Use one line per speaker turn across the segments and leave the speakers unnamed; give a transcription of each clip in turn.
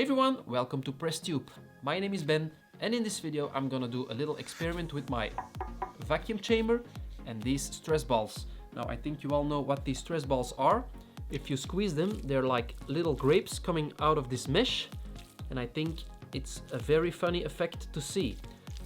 everyone, welcome to PressTube. My name is Ben and in this video I'm gonna do a little experiment with my vacuum chamber and these stress balls. Now I think you all know what these stress balls are. If you squeeze them, they're like little grapes coming out of this mesh, and I think it's a very funny effect to see.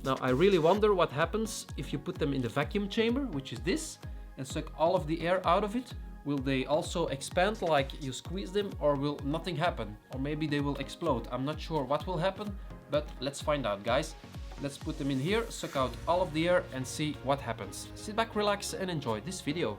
Now I really wonder what happens if you put them in the vacuum chamber, which is this, and suck all of the air out of it. Will they also expand like you squeeze them, or will nothing happen? Or maybe they will explode. I'm not sure what will happen, but let's find out, guys. Let's put them in here, suck out all of the air and see what happens. Sit back, relax and enjoy this video.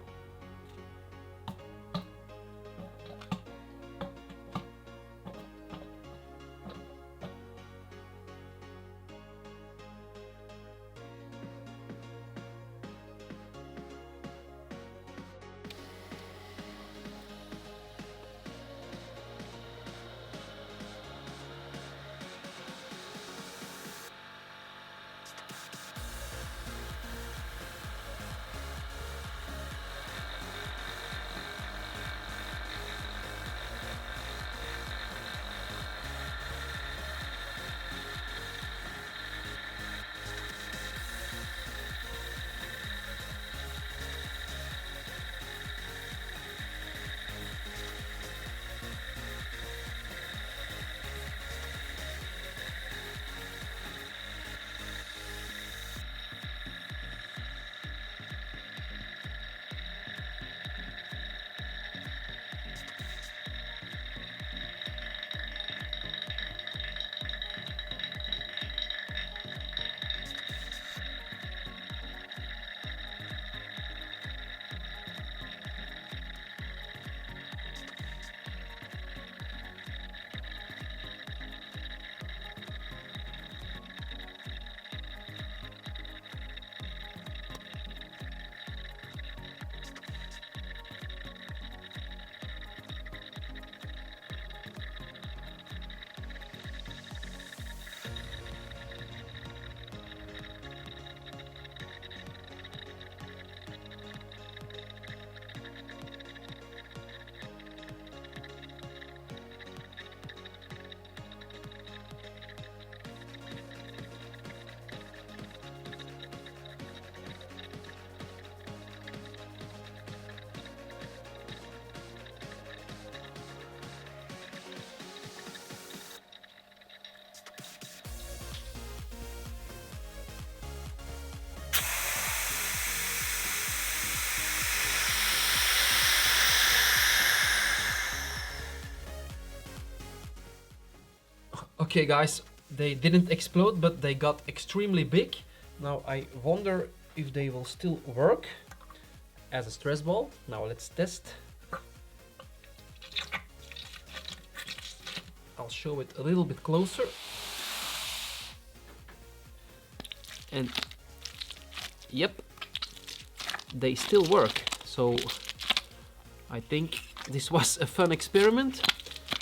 Okay guys, they didn't explode, but they got extremely big. Now I wonder if they will still work as a stress ball. Now let's test. I'll show it a little bit closer. And yep, they still work. So I think this was a fun experiment.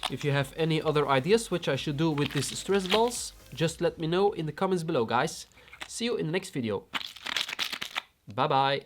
If you have any other ideas which I should do with these stress balls, just let me know in the comments below, guys. See you in the next video. Bye bye.